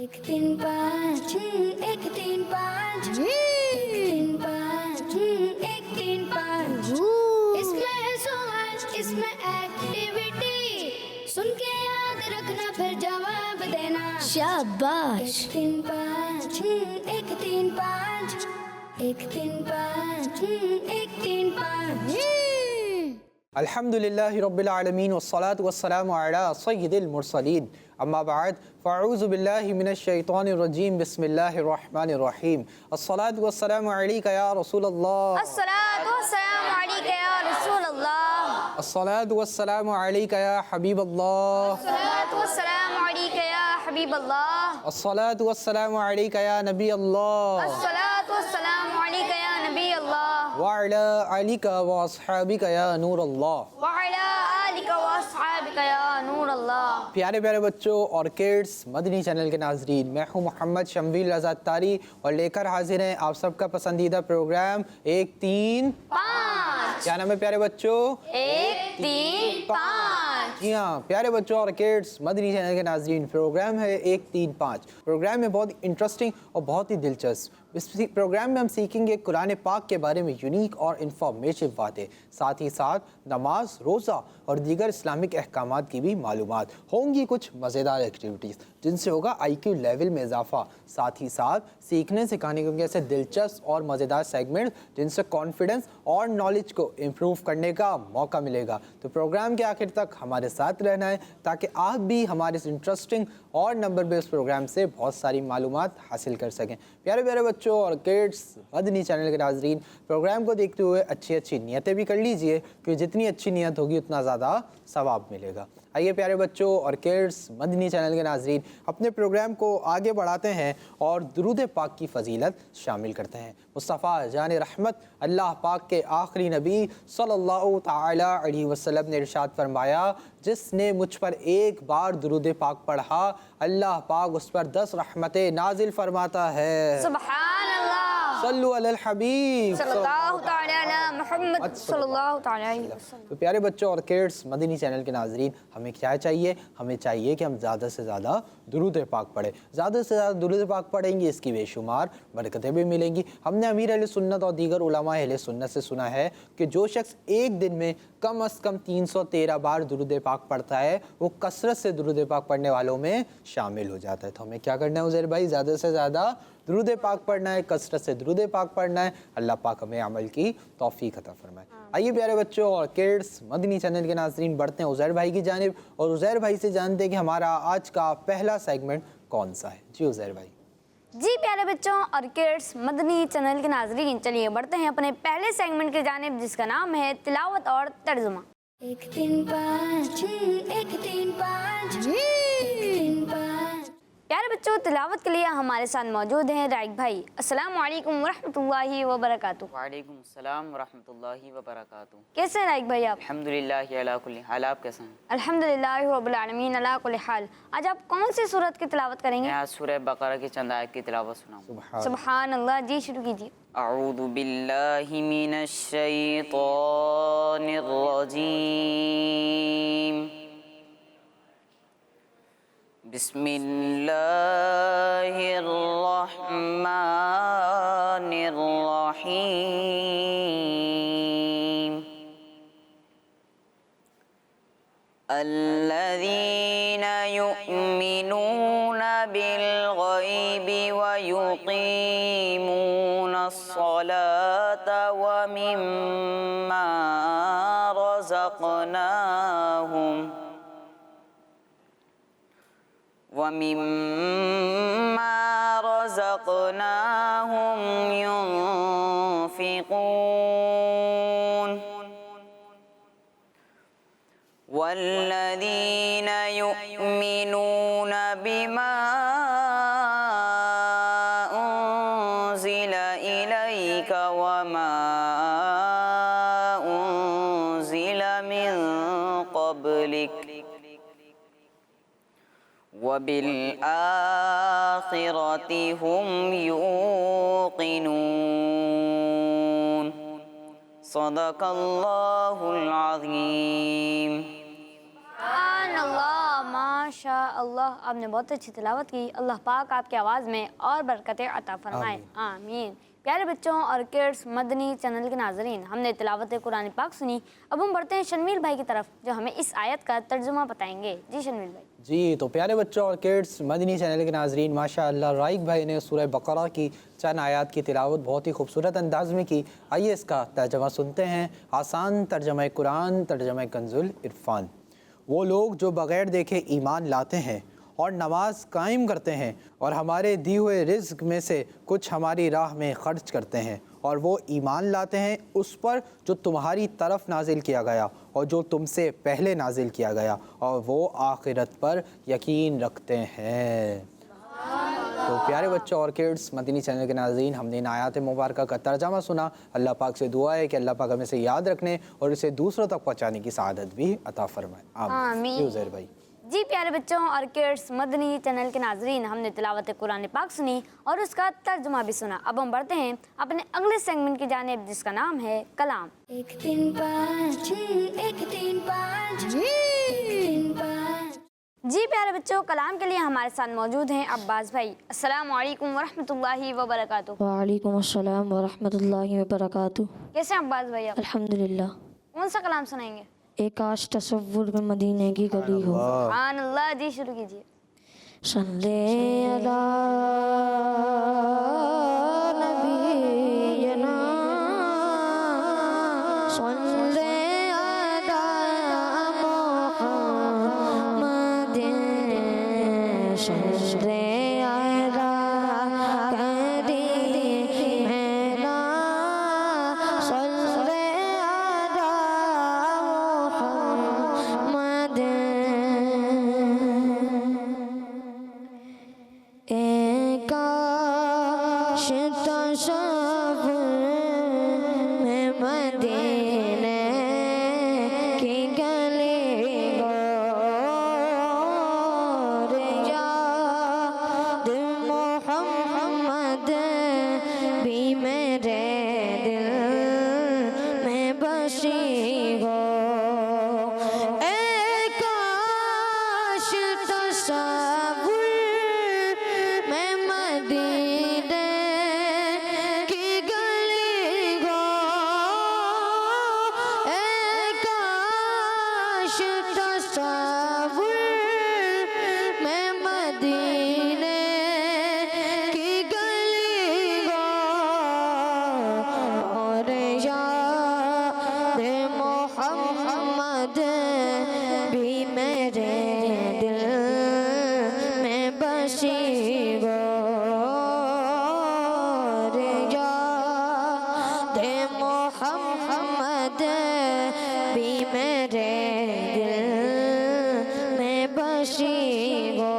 एक तीन पाँच एक तीन पाँच एक तीन पाँच एक तीन पाँच। इसमें है सवाल इसमें एक्टिविटी, सुन के याद रखना फिर जवाब देना। शाबाश। एक तीन पाँच एक तीन पाँच एक तीन पाँच एक तीन पाँच। अल्हम्दुलिल्लाहि रब्बिल आलमीन वस्सलातु वस्सलामु अला सय्यिदिल मुरसलीन अम्मा बाद फ़अऊज़ु बिल्लाहि मिनश शैतानिर रजीम बिस्मिल्लाहिर रहमानिर रहीम अस्सलातु वस्सलामु अलैका या रसूलल्लाह अस्सलातु वस्सलामु अलैका या रसूलल्लाह अस्सलातु वस्सलामु अलैका या हबीबल्लाह अस्सलातु वस्सलामु अलैका या हबीबल्लाह अस्सलातु वस्सलामु अलैका या नबी अल्लाह अस्सलातु वस्सलामु अलैका या नबी अल्लाह व अला आलिका व अस्हाबिका या नूर अल्लाह व अला आलिका व अस्हाबिका या नूर अल्लाह। प्यारे प्यारे बच्चों और किड्स मदनी चैनल के नाजरीन, मैं हूँ मोहम्मद शम्वील रज़ा तारी और लेकर हाजिर हैं आप सबका पसंदीदा प्रोग्राम एक तीन पाँच। क्या नाम है प्यारे बच्चों? एक तीन पाँच। जी हाँ प्यारे बच्चों और किड्स मदनी चैनल के नाजरीन, प्रोग्राम है एक तीन पाँच। प्रोग्राम में बहुत इंटरेस्टिंग और बहुत ही दिलचस्प इस प्रोग्राम में हम सीखेंगे कुरान पाक के बारे में यूनिक और इन्फॉर्मेटिव बातें, साथ ही साथ नमाज, रोज़ा और दीगर इस्लामिक अहकामात की भी मालूमात होंगी। कुछ मज़ेदार एक्टिविटीज़ जिनसे होगा IQ लेवल में इजाफा, साथ ही साथ सीखने सिखाने के ऐसे दिलचस्प और मज़ेदार सेगमेंट जिनसे कॉन्फिडेंस और नॉलेज को इम्प्रूव करने का मौका मिलेगा। तो प्रोग्राम के आखिर तक हमारे साथ रहना है ताकि आप भी हमारे इस इंटरेस्टिंग और नंबर बेस्ड प्रोग्राम से बहुत सारी मालूमात हासिल कर सकें। प्यारे प्यारे बच्चों और किड्स मदनी चैनल के नाजरीन, प्रोग्राम को देखते हुए अच्छी अच्छी नियतें भी कर लीजिए क्योंकि जितनी अच्छी नियत होगी उतना ज़्यादा सवाब मिलेगा। आइए प्यारे बच्चों और किड्स मदनी चैनल के नाजरीन, अपने प्रोग्राम को आगे बढ़ाते हैं और दुरूद पाक की फजीलत शामिल करते हैं। मुस्तफ़ा जान रहमत अल्लाह पाक के आखिरी नबी सल्लल्लाहु ताला अलैहि वसल्लम ने इरशाद फरमाया, जिसने मुझ पर एक बार दुरूद पाक पढ़ा अल्लाह पाक उस पर 10 रहमतें नाजिल फरमाता है। सुभान अल्लाह। सल्लु अलल हबीब सल्लल्लाहु तआला अला मुहम्मद सल्लल्लाहु तआला अलैहि वसल्लम। तो प्यारे बच्चों और किड्स मदनी चैनल के नाजरीन, हमें क्या चाहिए? हमें चाहिए कि हम ज़्यादा से ज़्यादा दुरूद पाक पढ़ें। ज़्यादा से ज़्यादा दुरूद पाक पढ़ेंगे इसकी बेशुमार बरकतें भी मिलेंगी। हमने अमीर अहले सुन्नत और दीगर उलमा अहले सुन्नत से सुना है कि जो शख्स एक दिन में कम अज़ कम 313 बार दुरूद पाक पढ़ता है वो कसरत से दुरूद पाक पढ़ने वालों में शामिल हो जाता है। तो हमें क्या करना है उज़ैर भाई? ज़्यादा से ज़्यादा दुरूद पाक पढ़ना है, कसरत से दुरूद पाक पढ़ना है। अल्लाह पाक हमें अमल की तौफीक अता फरमाए। आइए प्यारे बच्चों और किड्स मदनी चैनल के नाज़रीन, बढ़ते हैं उज़ैर भाई की जानिब और उज़ैर भाई से जानते हैं कि हमारा आज का पहला सेगमेंट कौन सा है। जी उज़ैर भाई। जी प्यारे बच्चों और किड्स मदनी चैनल के नाजरीन, चलिए बढ़ते हैं अपने पहले सेगमेंट की जानिब जिसका नाम है तिलावत और तर्जुमा। एक तीन पाँच एक तीन पाँच एक तीन पाँच। प्यारे बच्चों, तिलावत के लिए हमारे साथ मौजूद हैं राइक भाई। अस्सलाम वालेकुम वरहमतुल्लाहि वबरकातुहू। वालेकुम सलाम वरहमतुल्लाहि वबरकातुहू। कैसे हैं राइक भाई आप? अल्हम्दुलिल्लाह अला कुल्ली हाल, आप कैसे हैं? अल्हम्दुलिल्लाह रब्बिल आलमीन अला कुल्ली हाल। आज आप कौन सी सूरत की तिलावत करेंगे? मैं आज सूरह बकरा की चंद आयत की तिलावत सुनाऊंगा। सुभान अल्लाह। जी शुरू कीजिए। अऊज़ु बिल्लाहि मिनश शैतानिर रजीम। बिस्मिल्लाहिर रहमानिर रहीम। अल्लज़ीना युमिनूना बिल गैबि व युक़ीमूनस्सलाता व मिम्मा रज़क़नाहुम युनफ़िक़ून। वल्लज़ीन युमिनून बिमा उन्ज़िला इलैका वमा उन्ज़िला मिन क़ब्लिक वबिल आखिरति हुम यूक़िनून। सदक़ल्लाहुल अज़ीम। सुभान अल्लाह, माशा माशाअल्लाह, आपने बहुत अच्छी तिलावत की। अल्लाह पाक आपकी आवाज़ में और बरकतें अता फरमाए, आमीन। प्यारे बच्चों और किड्स मदनी चैनल के नाज़रीन, हमने तिलावत कुरान पाक सुनी। अब हम बढ़ते हैं शर्मील भाई की तरफ, जो हमें इस आयत का तर्जुमा बताएंगे। जी शर्मील भाई। जी, तो प्यारे बच्चों और किड्स मदनी चैनल के नाज़रीन, माशाअल्लाह राइक भाई ने सूरह बकरा की चंद आयत की तिलावत बहुत ही खूबसूरत अंदाज में की। आइए इसका तर्जमा सुनते हैं। आसान तर्जमा कुरान, तर्जमा कंजुल इरफान। वो लोग जो बग़ैर देखे ईमान लाते हैं और नमाज कायम करते हैं और हमारे दिए हुए रिज़्क में से कुछ हमारी राह में ख़र्च करते हैं, और वो ईमान लाते हैं उस पर जो तुम्हारी तरफ नाजिल किया गया और जो तुमसे पहले नाजिल किया गया, और वो आखिरत पर यकीन रखते हैं। तो प्यारे बच्चों और किड्स मदनी चैनल के नाज़रीन, हमने इन आयात मुबारक का तर्जमा सुना। अल्लाह पाक से दुआ है कि अल्लाह पाक हमें से याद रखने और इसे दूसरों तक पहुँचाने की सआदत भी अता फरमाए, आमीन। यूज़र भाई। जी प्यारे बच्चों और किड्स मदनी चैनल के नाज़रीन, हमने तिलावत कुरान पाक सुनी और उसका तर्जुमा भी सुना। अब हम बढ़ते हैं अपने अगले सेगमेंट की जानिब, जिसका नाम है कलाम। 1 3 5 1 3 5 3 5। जी प्यारे बच्चों, कलाम के लिए हमारे साथ मौजूद हैं अब्बास भाई। अस्सलामु अलैकुम वरहमतुल्लाहि वबरकातुहू। वालेकुम अस्सलाम वरहमतुल्लाहि वबरकातुहू। कैसे हैं अब्बास भाई आप? अल्हम्दुलिल्लाह। कौन सा कलाम सुनाएंगे? एक आश तसव्वुर में मदीने की गली हो। सुभान अल्लाह। जी शुरू कीजिए। सल्ले अला नबीना सल्ले अला मुहम्मदिन सल्ले अला करीमिना सल्ले अला मुहम्मदिन। एक आश तसव्वुर में मदीने की गली हो रे याद मोहम्मद भी मेरे दिल में बसी हो। एक आश तसव्वुर में मदीने की गली हो। एक आश तसव्वुर में मदीने की गली हो और याद मोहम्मद भी मेरे दिल में बसी हो रे याद मोहम्मद भी मेरे दिल में बसी हो।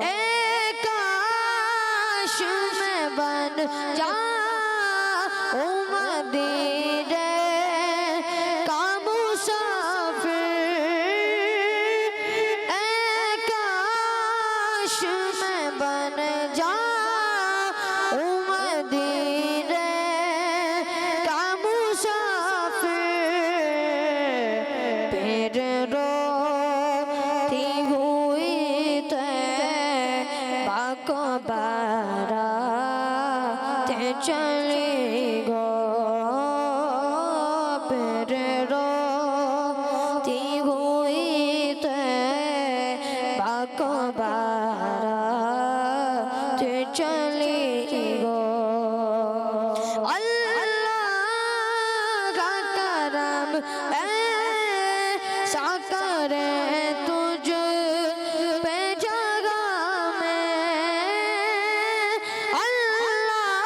एक आश में बन जाऊं मदीने का मुसाफिर। एक आश में बन जाऊं मदीने का मुसाफिर। फिर रोती हुई तैबा को बारात चली गो। फिर रोती हुई तैबा को बारात चली गो। अल्लाह का करम ऐसा करे तुझ पे जगह में। अल्लाह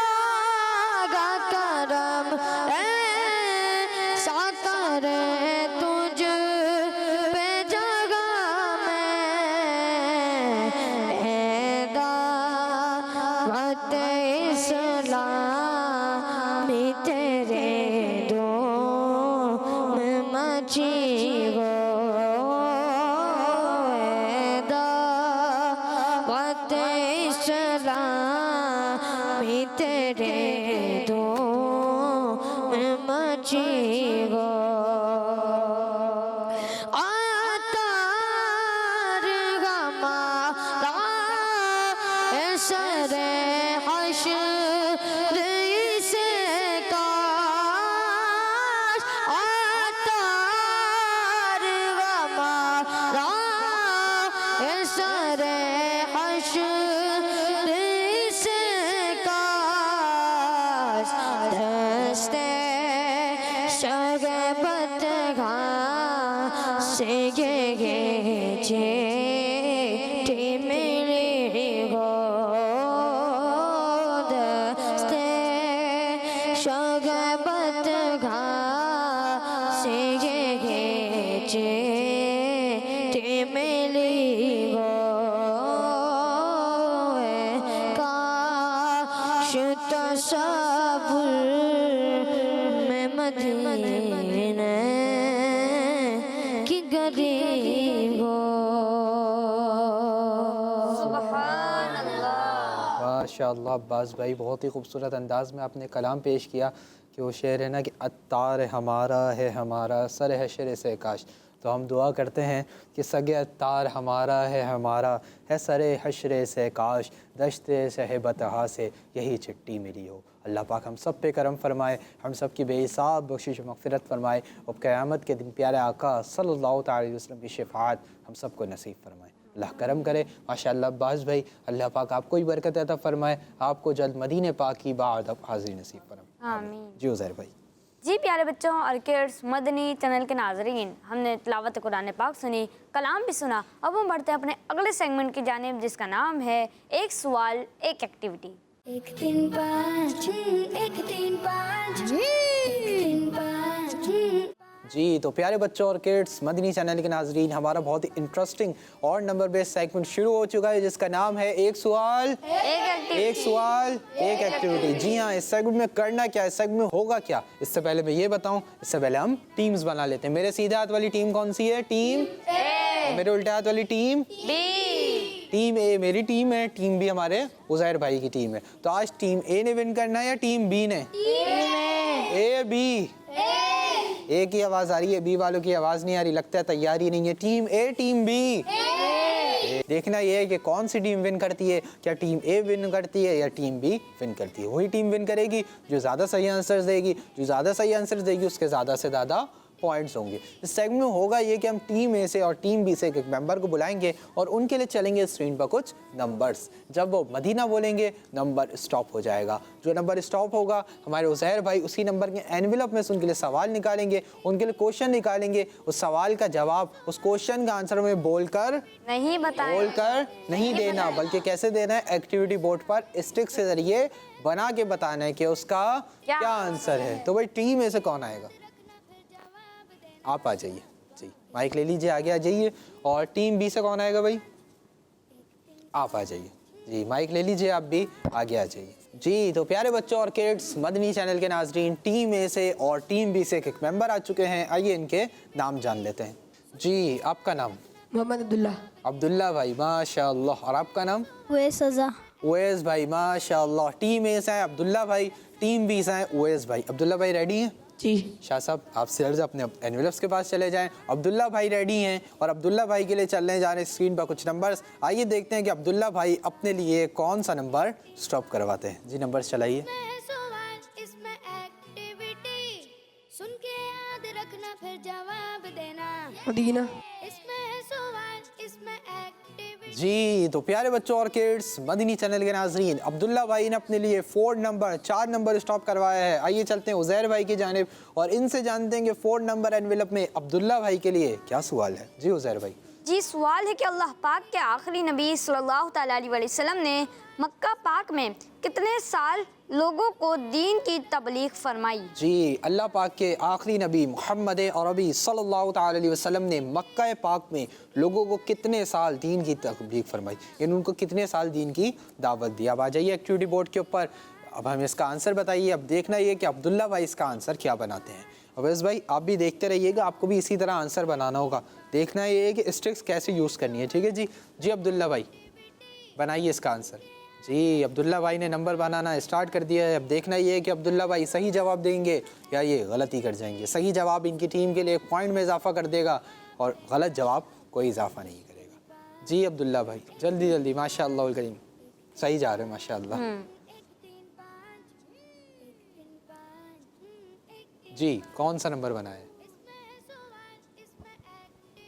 का करम ऐसा करे तुझ पे जगह में। ए दावत इस्लामी तेरे दो में मची हो। ए दावत इस्लामी तेरे दो में मची हो। आता सरे हश्र से काश अतार हमारा सरे हश्र से काश दस्ते शगबत से गे मेरे हो दस्ते शगबत से गे मेरे हो काश तसव्वुर में मदीने की गरीब हो। माशाअल्लाह अब्बास भाई, बहुत ही खूबसूरत अंदाज में आपने कलाम पेश किया कि वो शेर है ना कि अत्तार हमारा है हमारा सर हशर से काश। तो हम दुआ करते हैं कि सगे अत्तार हमारा है सर हशर से काश, दश्ते सहबतहा से यही चिट्ठी मिली हो। अल्लाह पाक हम सब पे करम फरमाए, हम सब की बेहिसाब बख्शिश मग़फ़िरत फरमाए और क़यामत के दिन प्यारे आका सल्लल्लाहु अलैहि वसल्लम की शफ़ाअत हम सबको नसीब फरमाए। अल्लाह करम करे। माशाअल्लाह अब्बास भाई, अल्लाह पाक आपको ही बरकत अता फरमाए, आपको जल्द मदीने पाक की बाअदब हाज़िरी नसीब फरमाए। आमीन। जी उज़ैर भाई। जी प्यारे बच्चों और किड्स मदनी चैनल के नाजरीन, हमने तिलावत कुरान पाक सुनी, कलाम भी सुना। अब हम बढ़ते हैं अपने अगले सेगमेंट की जानिब जिसका नाम है एक सवाल एक एक्टिविटी। 1 3 5 1 3 5 3 5 जी तो प्यारे बच्चों और किड्स मदनी चैनल के नाजरीन, हमारा बहुत ही इंटरेस्टिंग और नंबर बेस्ड सेगमेंट शुरू हो चुका है जिसका नाम है एक सवाल एक एक्टिविटी। जी हाँ, इस सेगमेंट में करना क्या है, इस सेगमेंट में होगा क्या, इससे पहले मैं ये बताऊं, इससे पहले हम टीम्स बना लेते हैं। मेरे सीधे हाथ वाली टीम कौन सी है? टीम ए। मेरे उल्टे हाथ वाली टीम बी। टीम ए मेरी टीम है, टीम बी हमारे उज़ैर भाई की टीम है। तो आज टीम ए ने विन करना है या टीम बी ने? A B. ए की आवाज आ रही है, बी वालों की आवाज नहीं आ रही, लगता है तैयारी नहीं है। टीम ए टीम बी, देखना ये है कि कौन सी टीम विन करती है, क्या टीम ए विन करती है या टीम बी विन करती है। वही टीम विन करेगी जो ज़्यादा सही आंसर्स देगी, जो ज़्यादा सही आंसर्स देगी उसके ज़्यादा से ज़्यादा पॉइंट्स होंगे। इस सेगमेंट में होगा ये कि हम टीम ए से और टीम बी से एक मेंबर को बुलाएंगे और उनके लिए चलेंगे स्क्रीन पर कुछ नंबर्स। जब वो मदीना बोलेंगे नंबर स्टॉप हो जाएगा, जो नंबर स्टॉप होगा हमारे उज़ैर भाई उसी नंबर के एनवेलप में से उनके लिए सवाल निकालेंगे, उनके लिए क्वेश्चन निकालेंगे। उस सवाल का जवाब, उस क्वेश्चन का आंसर में बोलकर नहीं देना, बल्कि कैसे देना है, एक्टिविटी बोर्ड पर स्टिक से जरिए बना के बताना है कि उसका क्या आंसर है। तो भाई टीम ए से कौन आएगा? आप आ जाइए जी, माइक ले लीजिए, आगे आ जाइए। और टीम बी से कौन आएगा भाई? आप आ जाइए जी, माइक ले लीजिए, आप भी आगे आ जाइए जी। तो प्यारे बच्चों और किड्स मदनी चैनल के नाजरीन, टीम ए से और टीम बी से एक मेंबर आ चुके हैं। आइए इनके नाम जान लेते हैं। जी आपका नाम? मोहम्मद अब्दुल्ला भाई, माशाअल्लाह। और आपका नाम? उवैस भाई, माशाअल्लाह। टीम ए से है अब्दुल्ला भाई, टीम बी से है उवैस भाई। अब्दुल्ला भाई रेडी हैं? जी। शाह साहब आप सिर्फ अपने एनवेलप्स के पास चले जाएं। अब्दुल्ला भाई रेडी हैं और अब्दुल्ला भाई के लिए चलने जा रहे हैं स्क्रीन पर कुछ नंबर्स। आइए देखते हैं कि अब्दुल्ला भाई अपने लिए कौन सा नंबर स्टॉप करवाते हैं। जी नंबर चलाइए। इसमें एक्टिविटी सुन के याद रखना फिर जवाब देना। मदीना। इसमें सवाल इसमें एक्टिविटी। जी तो प्यारे बच्चों और किड्स मदनी चैनल के नाजरीन, अब्दुल्ला भाई ने अपने लिए 4 नंबर स्टॉप करवाया है। आइए चलते हैं उज़ैर भाई की जानिब और इनसे जानते हैं कि 4 नंबर एनवेलप में अब्दुल्ला भाई के लिए क्या सवाल है। जी उज़ैर भाई। जी सवाल है कि अल्लाह पाक के आखिरी नबी सल्लल्लाहु अलैहि वसल्लम ने मक्का पाक में कितने साल लोगों को दीन की तबलीग फरमाई? जी अल्लाह पाक के आखिरी नबी मोहम्मद अरबी सल्लल्लाहु अलैहि वसल्लम ने मक्का पाक में लोगों को कितने साल दीन की तबलीग फरमाई, यानी उनको कितने साल दीन की दावत दी। अब आ जाइए एक्टिविटी बोर्ड के ऊपर, अब हमें इसका आंसर बताइए। अब देखना ये कि अब्दुल्ला भाई इसका आंसर क्या बनाते हैं। अवैस भाई आप भी देखते रहिएगा, आपको भी इसी तरह आंसर बनाना होगा। देखना ये है कि स्ट्रिक्स कैसे यूज़ करनी है, ठीक है जी। जी अब्दुल्ला भाई बनाइए इसका आंसर। जी अब्दुल्ला भाई ने नंबर बनाना स्टार्ट कर दिया है। अब देखना ये है कि अब्दुल्ला भाई सही जवाब देंगे या ये गलती कर जाएंगे। सही जवाब इनकी टीम के लिए 1 पॉइंट में इजाफा कर देगा और गलत जवाब कोई इजाफा नहीं करेगा। जी अब्दुल्ला भाई जल्दी जल्दी, माशाअल्लाह करीम। सही जा रहे हैं माशाल्लाह। जी, कौन सा नंबर बनाए?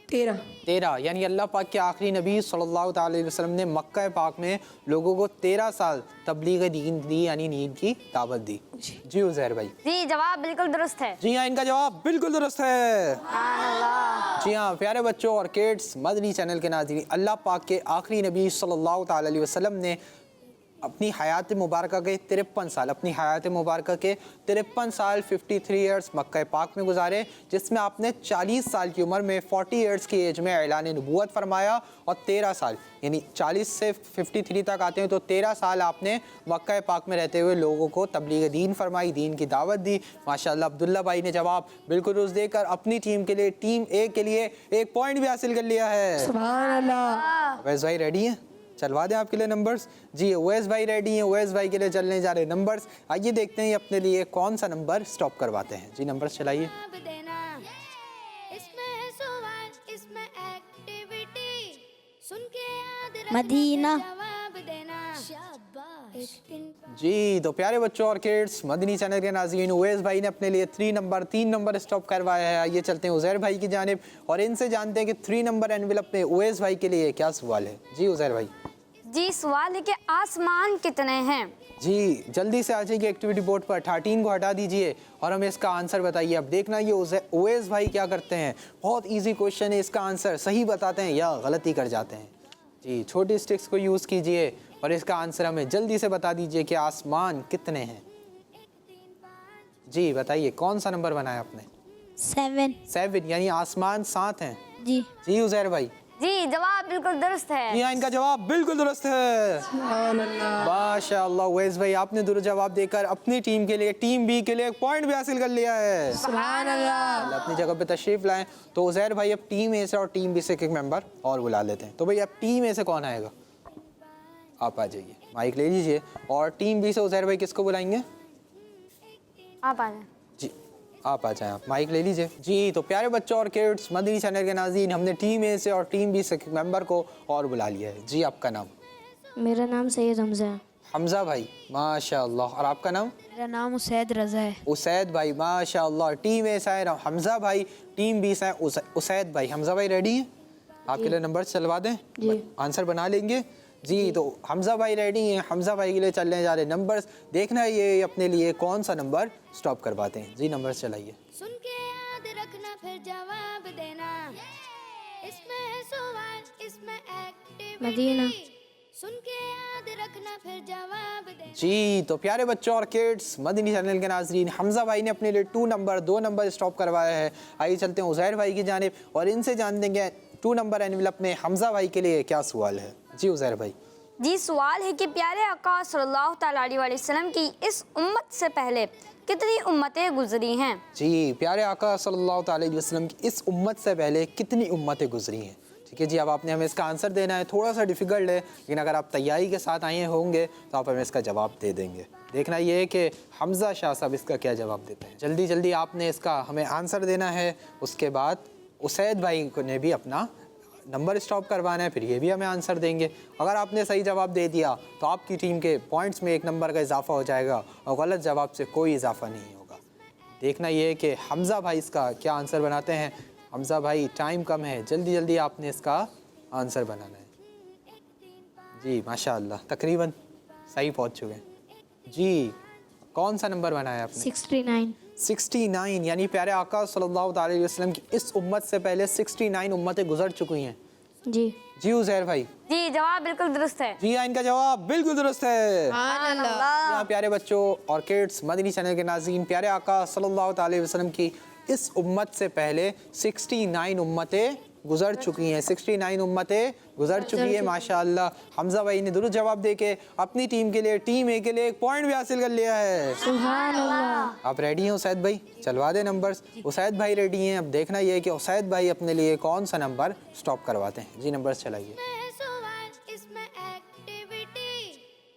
13 यानी अल्लाह पाक के आखिरी नबी सल्लल्लाहु अलैहि वसल्लम ने मक्का पाक में लोगों को 13 साल तबलीग दीन दी यानी नींद की दावत दी। जी उज़ैर भाई। जी जवाब बिल्कुल दुरुस्त है। जी हाँ, इनका जवाब बिल्कुल दुरुस्त है। जी हाँ प्यारे बच्चों और किड्स, मदनी चैनल के नाज़रीन, अल्लाह पाक के आखिरी नबी सल्लल्लाहु अलैहि वसल्लम ने अपनी हयात मुबारक के 53 साल 53 ईयर्स मक्का पाक में गुजारे, जिसमें आपने 40 साल की उम्र में 40 ईयर्स की एज में ऐलान नबूवत फरमाया और 13 साल यानी 40 से 53 तक आते हैं तो 13 साल आपने मक्का पाक में रहते हुए लोगों को तबलीग दीन फरमाई, दीन की दावत दी। माशाल्लाह अब्दुल्ला भाई ने जवाब बिल्कुल दुरुस्त देकर अपनी टीम के लिए, टीम ए के लिए 1 पॉइंट भी हासिल कर लिया है। सुभान अल्लाह। अवैस भाई रेडी हैं? चलवा दें आपके लिए नंबर्स। जी उवैस भाई रेडी हैं, उवैस भाई के लिए चलने जा रहे नंबर्स। आइए देखते हैं अपने लिए कौन सा नंबर स्टॉप करवाते हैं। जी नंबर्स चलाइए। मदीना। जी तो प्यारे बच्चों और किड्स, मदनी चैनल के नाज़रीन, उवैस भाई ने अपने लिए 3 नंबर स्टॉप करवाया है। आइए चलते हैं उज़ैर भाई की जानिब और इनसे जानते हैं कि 3 नंबर एनवेलप में उवैस भाई के लिए क्या सवाल है। जी उज़ैर भाई। जी सवाल है कि आसमान कितने हैं? जी जल्दी से आ जाइए एक्टिविटी बोर्ड पर, 13 को हटा दीजिए और हमें इसका आंसर बताइए। अब देखना ये उवैस भाई क्या करते हैं। बहुत इजी क्वेश्चन है, इसका आंसर सही बताते हैं या गलती कर जाते हैं। जी छोटी स्टिक्स को यूज़ कीजिए और इसका आंसर हमें जल्दी से बता दीजिए कि आसमान कितने हैं। जी बताइए कौन सा नंबर बनाया आपने? 7 यानी आसमान 7 हैं। जी जी उज़ैर भाई। जी जवाब बिल्कुल दुरुस्त है। जी हाँ, इनका जवाब बिल्कुल दुरुस्त है। माशाअल्लाह उवैस भाई, आपने दुरुस्त जवाब देकर अपनी टीम के लिए, टीम बी के लिए 1 पॉइंट भी हासिल कर लिया है। सुभान अल्लाह। अपनी जगह पे तशरीफ लाएं। तो उज़ैर भाई अब टीम ए से और टीम बी से एक मेंबर और बुला लेते हैं। तो भाई अब टीम ए से कौन आएगा? आप आ जाइए, माइक ले लीजिए। और टीम बी से उज़ैर भाई किसको बुलाएंगे? आप आ जाए। जी आप आ जाएं, आप माइक ले लीजिए। जी तो प्यारे बच्चों और किड्स, मदनी चैनल के नाज़रीन, हमने टीम ए से और टीम बी से एक मेंबर को और बुला लिया है। जी आपका नाम? मेरा नाम सैयद हमजा है। हमजा भाई, माशाअल्लाह। और आपका नाम? मेरा नाम उसैद रज़ा है। उसैद भाई, माशाअल्लाह। टीम ए से है हमजा भाई, टीम बी से है उसैद भाई। हमजा भाई रेडी हैं? आपके लिए नंबर चलवा दें? जी। आंसर बना लेंगे? जी तो हमजा भाई रेडी हैं। हमजा भाई के लिए चलने जा रहे नंबर्स। देखना है ये अपने लिए कौन सा नंबर स्टॉप करवाते हैं। जी नंबर चलाइए। सुन के याद रखना फिर जवाब देना, इसमें है सवाल, इसमें एक्टिविटी। मदीना। सुन के याद रखना फिर जवाब देना। जी तो प्यारे बच्चों और किड्स, मदनी चैनल के नाज़रीन, हमजा भाई ने अपने लिए 2 नंबर स्टॉप करवाया है। आइए चलते हैं उज़ैर भाई की जानिब और इनसे जान देंगे 2 नंबर एनवेलप में हमजा भाई के लिए क्या सवाल है। जी उज़ैर भाई। जी सवाल है कि प्यारे आका सल्लल्लाहु अलैहि वसल्लम की इस उम्मत से पहले कितनी उम्मतें गुजरी हैं? जी प्यारे आका सल्लल्लाहु अलैहि वसल्लम की इस उम्मत से पहले कितनी उम्मतें गुजरी हैं। ठीक है जी, अब आपने हमें इसका आंसर देना है। थोड़ा सा डिफ़िकल्ट है, लेकिन अगर आप तैयारी के साथ आए होंगे तो आप हमें इसका जवाब दे देंगे। देखना ये है कि हमजा शाह साहब इसका क्या जवाब देते हैं। जल्दी जल्दी आपने इसका हमें आंसर देना है। उसके बाद उसैद भाई को ने भी अपना नंबर स्टॉप करवाना है, फिर ये भी हमें आंसर देंगे। अगर आपने सही जवाब दे दिया तो आपकी टीम के पॉइंट्स में 1 नंबर का इजाफा हो जाएगा और गलत जवाब से कोई इजाफा नहीं होगा। देखना ये है कि हमजा भाई इसका क्या आंसर बनाते हैं। हमजा भाई टाइम कम है, जल्दी जल्दी आपने इसका आंसर बनाना है। जी माशाअल्लाह तकरीबन सही पहुंच चुके हैं। जी कौन सा नंबर बनाया आपने? 69 यानी प्यारे आका सल्लल्लाहु अलैहि वसल्लम की इस उम्मत से पहले 69 उम्मतें गुजर चुकी हैं। जी उज़ैर भाई। जी जवाब बिल्कुल दुरुस्त है। जी हाँ, इनका जवाब बिल्कुल दुरुस्त है। यहाँ प्यारे बच्चों और किड्स, मदनी चैनल के नाज़रीन, प्यारे आका सल्लल्लाहु अलैहि वसल्लम की इस उम्मत से पहले 69 उम्मतें गुजर चुकी हैं। 69 उम्मतें गुजर चुकी है। माशाअल्लाह हमजा भाई ने दुरुस्त जवाब देके अपनी टीम के लिए, टीम ए के लिए 1 पॉइंट भी हासिल कर लिया है। सुभान अल्लाह। आप रेडी हैं उसैद भाई? चलवा दें नंबर्स। उसैद भाई रेडी हैं। अब देखना ये है कि उसैद भाई अपने लिए कौन सा नंबर स्टॉप करवाते हैं। जी नंबर्स चलाइए। इसमें एक्टिविटी,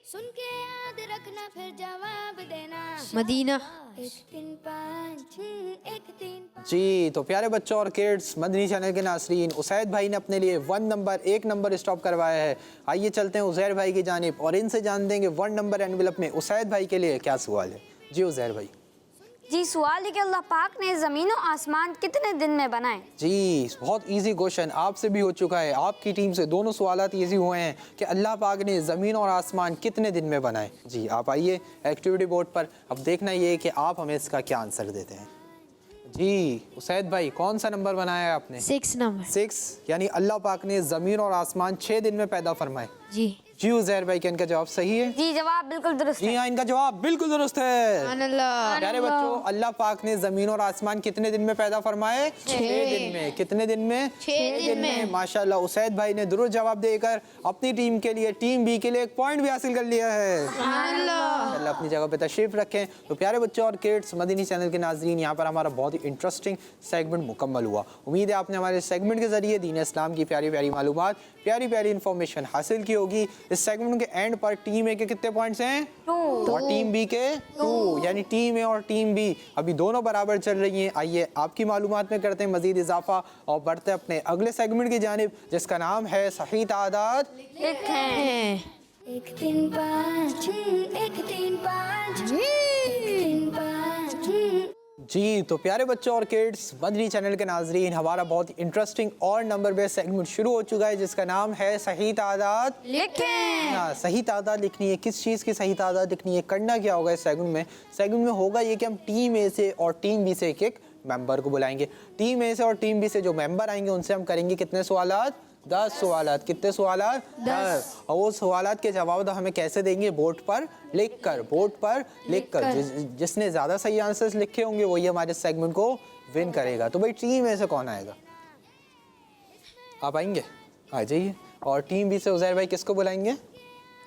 सुन के याद आंकना फिर जवाब देना। मदीना। 1 3 5 6 1 3 5। जी तो प्यारे बच्चों और किड्स, मदनी चैनल के नाज़रीन, उसैद भाई ने अपने लिए 1 नंबर स्टॉप करवाया है। आइए चलते हैं उज़ैर भाई की जानिब और इनसे जान देंगे 1 नंबर एनवेलप में उसैद भाई के लिए क्या सवाल है। जी उज़ैर भाई। जी सवाल है कि अल्लाह पाक ने ज़मीन और आसमान कितने दिन में बनाए? जी बहुत इजी क्वेश्चन आपसे भी हो चुका है, आपकी टीम से दोनों सवालात इजी हुए हैं कि अल्लाह पाक ने ज़मीन और आसमान कितने दिन में बनाए। जी आप आइए एक्टिविटी बोर्ड पर, अब देखना ये है कि आप हमें इसका क्या आंसर देते हैं। जी उसैद भाई कौन सा नंबर बनाया है आपने? 6 नंबर। 6, यानी अल्लाह पाक ने ज़मीन और आसमान 6 दिन में पैदा फरमाए। जी। जी उज़ैर भाई क्या इनका जवाब सही है? जी जवाब बिल्कुल दुरुस्त जी है। हाँ इनका जवाब बिल्कुल दुरुस्त है। अल्लाह। प्यारे बच्चों, अल्लाह पाक ने ज़मीन और आसमान कितने दिन में पैदा फरमाए? 6 दिन में। कितने दिन में? 6 दिन में। माशाल्लाह उसैद भाई ने दुरुस्त जवाब देकर अपनी टीम के लिए, टीम बी के लिए 1 पॉइंट भी हासिल कर लिया है। अल्लाह अपनी जगह पे तशरीफ रखें। तो प्यारे बच्चों और किड्स, मदनी चैनल के नाज़रीन, यहाँ पर हमारा बहुत ही इंटरेस्टिंग सेगमेंट मुकम्मल हुआ। उम्मीद है आपने हमारे सेगमेंट के ज़रिए दीन इस्लाम की प्यारी प्यारी मालूमात, प्यारी प्यारी इंफॉर्मेशन हासिल की होगी। इस सेगमेंट के एंड पर टीम ए के कितने पॉइंट्स हैं? 2 और टीम बी के 2, यानी टीम ए और टीम बी अभी दोनों बराबर चल रही हैं। आइए आपकी मालूमात में करते हैं मजीद इजाफा और बढ़ते हैं अपने अगले सेगमेंट की जानिब, जिसका नाम है सही तादाद लिखें। 1 3 5 6 1 3 5 1 3 5 6। जी तो प्यारे बच्चों और किड्स, मदनी चैनल के नाजरीन, हमारा बहुत इंटरेस्टिंग और नंबर बेस्ड सेगमेंट शुरू हो चुका है, जिसका नाम है सही तादाद लिखें। हाँ, सही तादाद लिखनी है। किस चीज़ की सही तादाद लिखनी है? करना क्या होगा इस सेगमेंट में होगा ये कि हम टीम ए से और टीम बी से एक मेंबर को बुलाएंगे। टीम ए से और टीम बी से जो मेंबर आएंगे उनसे हम करेंगे कितने सवालात? 10 सवालात। कितने सवालात? 10। और वो सवालात के जवाब हमें कैसे देंगे? बोर्ड पर लिखकर। जिसने ज़्यादा सही आंसर्स लिखे होंगे वही हमारे सेगमेंट को विन करेगा। तो भाई टीम ए से कौन आएगा? आप आएंगे? आ जाइए। और टीम बी से उज़ैर भाई किसको बुलाएंगे?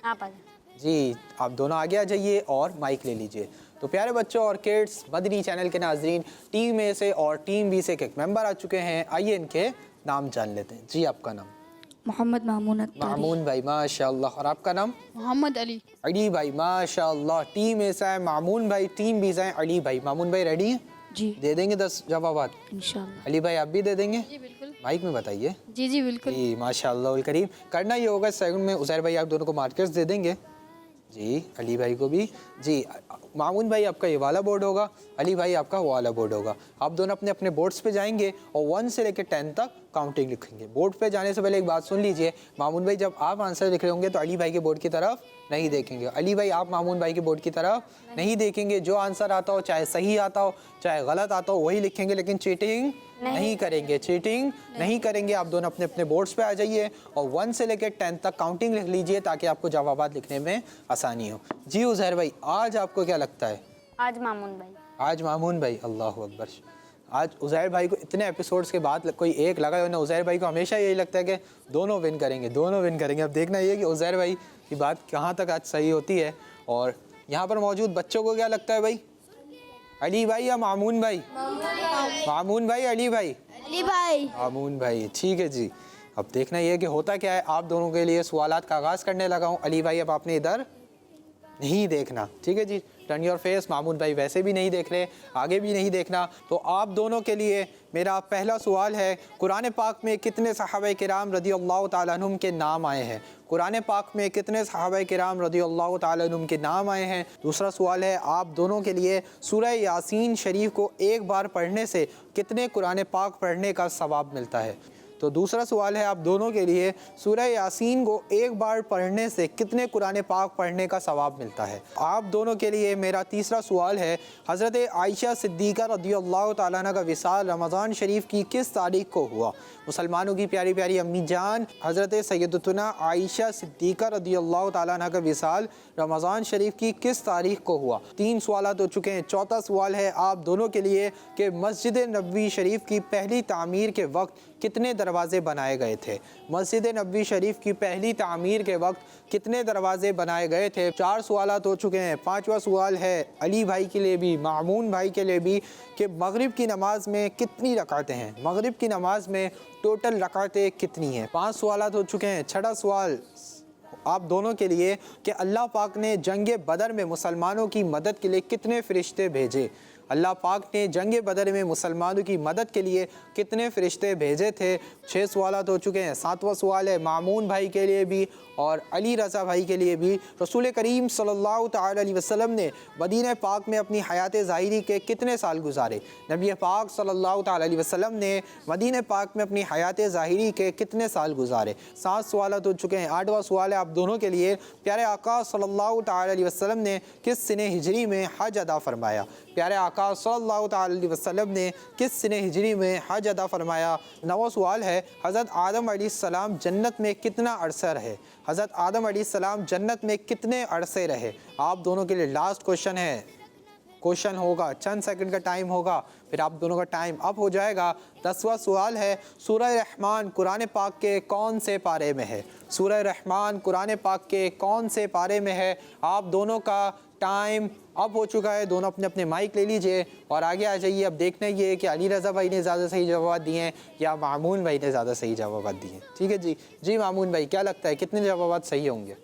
आप आ जाओ। जी आप दोनों आगे आ जाइए और माइक ले लीजिए। तो प्यारे बच्चों और किड्स, मदनी चैनल के नाजरीन, टीम ए से और टीम बी से एक मेंबर आ चुके हैं। आइए इनके नाम जान लेते हैं। जी आपका नाम? मोहम्मद मामून अत्तारी। मामून भाई माशाल्लाह। और आपका नाम? मोहम्मद अली। अली भाई माशाल्लाह। टीम ए से है मामून भाई, टीम बी से है अली भाई। मामून भाई रेडी हैं? जी दे देंगे 10 जवाबात? इंशाल्लाह। अली भाई आप भी दे देंगे? जी बिल्कुल। माइक में बताइए। जी बिल्कुल। जी माशाल्लाह उल करीम। करना ये होगा सेकंड में, उज़ैर भाई आप दोनों को मार्कर्स दे देंगे। जी अली भाई को भी। जी मामून भाई आपका ये वाला बोर्ड होगा, अली भाई आपका वो वाला बोर्ड होगा। आप दोनों अपने अपने बोर्ड्स पे जाएंगे और 1 से लेकर 10 तक काउंटिंग लिखेंगे। बोर्ड पे जाने से पहले एक बात सुन लीजिए, मामून भाई जब आप आंसर लिख रहे होंगे तो अली भाई के बोर्ड की तरफ नहीं देखेंगे। अली भाई आप मामून भाई के बोर्ड की तरफ नहीं देखेंगे। जो आंसर आता हो, चाहे सही आता हो चाहे गलत आता हो, वही लिखेंगे, लेकिन चीटिंग नहीं करेंगे। चीटिंग नहीं करेंगे। आप दोनों अपने अपने बोर्ड्स पे आ जाइए और 1 से लेकर 10 तक काउंटिंग लिख लीजिए ताकि आपको जवाबात लिखने में आसानी हो। जी उज़ैर भाई आज आपको क्या लगता है? आज मामून भाई। आज मामून भाई, अल्लाह अकबर। आज उज़ैर भाई को इतने एपिसोड्स के बाद कोई एक लगा हो ना, उज़ैर भाई को हमेशा यही लगता है कि दोनों विन करेंगे, दोनों विन करेंगे। अब देखना ये कि उज़ैर भाई की बात कहाँ तक आज सही होती है। और यहाँ पर मौजूद बच्चों को क्या लगता है भाई? अली भाई या मामून भाई? मामून भाई, अली भाई? अली भाई। मामून भाई, ठीक है जी। अब देखना ये कि होता क्या है। आप दोनों के लिए सवालात का आगाज़ करने लगा हूँ। अली भाई अब आपने इधर नहीं देखना, ठीक है जी। Turn your face. मामून भाई वैसे भी नहीं देख रहे, आगे भी नहीं देखना। तो आप दोनों के लिए मेरा पहला सवाल है, कुरान पाक में कितने सहाबा किराम रज़ियल्लाहु ताला अन्हुम के नाम आए हैं? कुरान पाक में कितने सहाबा किराम रज़ियल्लाहु ताला अन्हुम के नाम आए हैं? दूसरा सवाल है, आप दोनों के लिए सूरह यासीन शरीफ को एक बार पढ़ने से कितने कुरान पाक पढ़ने का सवाब मिलता है? तो दूसरा सवाल है, आप दोनों के लिए सूरह यासीन को एक बार पढ़ने से कितने कुरान पाक पढ़ने का सवाब मिलता है? आप दोनों के लिए मेरा तीसरा सवाल है, हज़रत आयशा सिद्दीक़ा रज़ियल्लाहु ताला अन्हा का विसाल रमज़ान शरीफ की किस तारीख को हुआ? मुसलमानों की प्यारी प्यारी अम्मी जान हज़रत सैयदतुना आयशा सिद्दीक़ा रज़ियल्लाहु ताला अन्हा का विसाल रमज़ान शरीफ की किस तारीख को हुआ? 3 सवालात हो चुके हैं। चौथा सवाल है आप दोनों के लिए कि मस्जिद नबवी शरीफ की पहली तामीर के वक्त कितने दरवाज़े बनाए गए थे? मस्जिद नबवी शरीफ की पहली तामीर के वक्त कितने दरवाज़े बनाए गए थे? 4 सवालात हो चुके हैं। 5वां सवाल है अली भाई के लिए भी, मामून भाई के लिए भी, कि मगरिब की नमाज में कितनी रकातें हैं? मगरिब की नमाज में टोटल रकातें कितनी हैं? 5 सवालात हो चुके हैं। 6वां सवाल आप दोनों के लिए कि अल्लाह पाक ने जंग बदर में मुसलमानों की मदद के लिए कितने फ़रिश्ते भेजे। अल्लाह पाक ने जंग बदर में मुसलमानों की मदद के लिए कितने फ़रिश्ते भेजे थे। 6 सवालात हो चुके हैं। 7वां सवाल है मामून भाई के लिए भी और अली रज़ा भाई के लिए भी। रसूल करीम सल्लल्लाहु ताला अलैहि वसल्लम ने मदीना पाक में अपनी हयात ज़ाहिरी के कितने साल गुजारे। नबी पाक सल्लल्लाहु ताला अलैहि वसल्लम ने मदीना पाक में अपनी हयात ज़ाहिरी के कितने साल गुजारे। 7 सवालात हो चुके हैं। 8वां सवाल है आप दोनों के लिए, प्यारे आका सल्लल्लाहु ताला अलैहि वसल्लम ने किस सिने हिजरी में हज अदा फरमाया। प्यारे आका सल्लल्लाहु ताला अलैहि वसल्लम ने किस सिने हिजरी में हज अदा फरमाया। 9वां सवाल है हज़रत आदम अलैहिस्सलाम जन्नत में कितना अरसा रहे। हज़रत आदम अलैहिस्सलाम जन्नत में कितने अरसे रहे। आप दोनों के लिए लास्ट क्वेश्चन है। क्वेश्चन होगा, चंद सेकंड का टाइम होगा, फिर आप दोनों का टाइम अप हो जाएगा। 10वां सवाल है सूरह रहमान कुरान पाक के कौन से पारे में है। सूरह रहमान कुरान पाक के कौन से पारे में है। आप दोनों का टाइम अप हो चुका है। दोनों अपने अपने माइक ले लीजिए और आगे आ जाइए। अब देखना ये है कि अली रज़ा भाई ने ज़्यादा सही जवाब दिए हैं या मामून भाई ने ज़्यादा सही जवाब दिए हैं। ठीक है जी। जी मामून भाई, क्या लगता है कितने जवाब सही होंगे।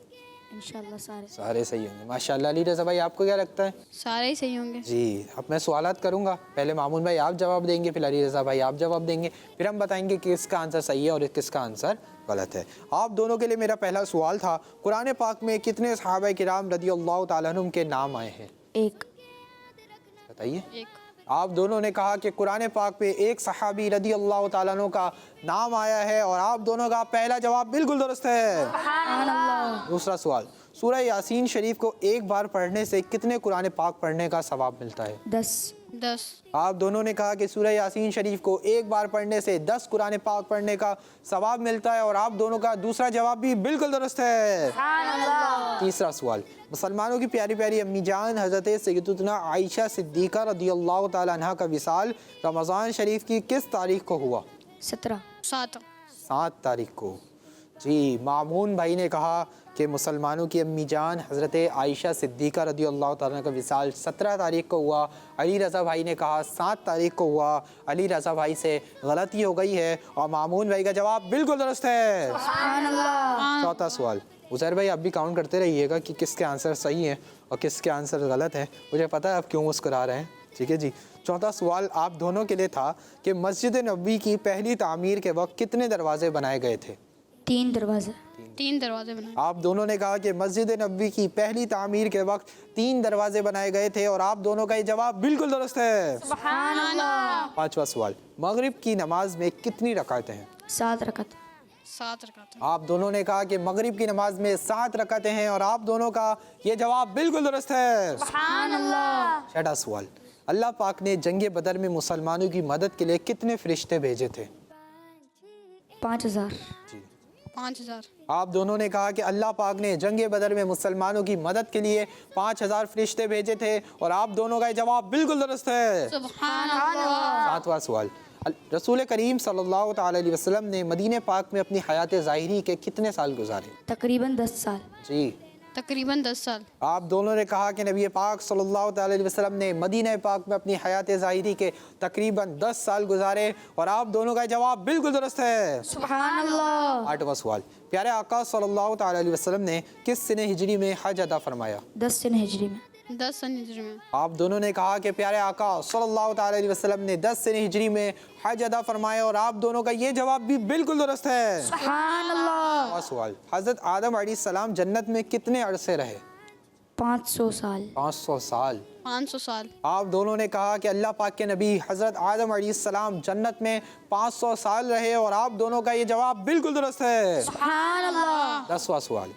इंशाल्लाह सारे सही होंगे माशाल्लाह। अली रज़ा भाई आपको क्या लगता है। सारे ही सही होंगे। जी अब मैं सवालात करूँगा। पहले मामून भाई आप जवाब देंगे, फिर अली रज़ा भाई आप जवाब देंगे, फिर हम बताएंगे कि किसका आंसर सही है और किसका आंसर गलत है। आप दोनों के लिए मेरा पहला सवाल था कुरान पाक में कितने सहाबा किराम रज़ियल्लाहु ताला अन्हुम के नाम आए हैं। एक। बताइए। एक। आप दोनों ने कहा कि कुरान पाक में एक सहाबी रज़ियल्लाहु ताला अन्हु का नाम आया है और आप दोनों का पहला जवाब बिल्कुल दुरुस्त है। दूसरा सवाल, सूरह यासीन शरीफ को एक बार पढ़ने से कितने कुरान पाक पढ़ने का सवाब मिलता है। 10। आप दोनों ने कहा कि सूरह यासीन शरीफ को एक बार पढ़ने से 10 कुरान पाक पढ़ने का सवाब मिलता है और आप दोनों का दूसरा जवाब भी बिल्कुल दुरुस्त है। तीसरा सवाल, मुसलमानों की प्यारी प्यारी अम्मी जान हज़रत सय्यदतुना आयशा सिद्दीक़ा रज़ियल्लाहु ताला अन्हा का विसाल रमज़ान शरीफ की किस तारीख को हुआ। 17। 7 तारीख को। जी मामून भाई ने कहा कि मुसलमानों की अम्मी जान हज़रत आयशा सिद्दीक़ा रज़ियल्लाहु ताला का विसाल 17 तारीख को हुआ। अली रज़ा भाई ने कहा 7 तारीख को हुआ। अली रज़ा भाई से गलती हो गई है और मामून भाई का जवाब बिल्कुल दुरुस्त है। चौथा सवाल, उज़ैर भाई आप भी काउंट करते रहिएगा कि किसके आंसर सही हैं और किसके आंसर गलत हैं। मुझे पता है आप क्यों मुस्कुरा रहे हैं। ठीक है जी। चौथा सवाल आप दोनों के लिए था कि मस्जिद नबवी की पहली तामीर के वक्त कितने दरवाजे बनाए गए थे। 3 दरवाजे। 3 दरवाजे बनाए। आप दोनों ने कहा कि मस्जिद नबवी की पहली तामीर के वक्त 3 दरवाजे बनाए गए थे और आप दोनों का ये जवाब बिल्कुल दुरुस्त है। पांचवा सवाल, मगरिब की नमाज में कितनी रकातें हैं। 7 रकात। 7 रकात। आप दोनों ने कहा कि मगरिब की नमाज में 7 रकातें हैं और आप दोनों का ये जवाब बिल्कुल दुरुस्त है। छठा सवाल, अल्लाह पाक ने जंग बदर में मुसलमानों की मदद के लिए कितने फरिश्ते भेजे थे। 5000। जी 5000। आप दोनों ने कहा कि अल्लाह पाक ने जंग बदर में मुसलमानों की मदद के लिए 5000 फरिश्ते भेजे थे और आप दोनों का जवाब बिल्कुल दुरुस्त है। सातवां सवाल, रसूल करीम सल्लल्लाहु ताला अलैहि वसल्लम ने मदीने पाक में अपनी हयात ज़ाहिरी के कितने साल गुजारे। तकरीबन 10 साल। जी तकरीबन 10 साल। आप दोनों ने कहा कि नबी पाक सल्लल्लाहु ताला अलैहि वसल्लम ने मदीना पाक में अपनी हयात ज़ाहिरी के तकरीबन 10 साल गुजारे और आप दोनों का जवाब बिल्कुल दुरुस्त है। आठवां सवाल, प्यारे आका सल्लल्लाहु ताला अलैहि वसल्लम ने किस सिने हिजरी में हज अदा फरमाया। 10 सन हिजरी में। 10 सन हिजरी में। आप दोनों ने कहा कि प्यारे आका सल्लल्लाहु ताला अलैहि वसल्लम ने 10 सिने हिजरी में हज अदा फरमाया और आप दोनों का ये जवाब भी बिल्कुल दुरुस्त है। सवाल, हज़रत आदम अलैहिस्सलाम जन्नत में कितने अरसे रहे। 500 साल। 500 साल। 500 साल। आप दोनों ने कहा कि अल्लाह पाक के नबी हज़रत आदम अलैहिस्सलाम जन्नत में 500 साल रहे और आप दोनों का ये जवाब बिल्कुल दुरुस्त है। 10वां सवाल,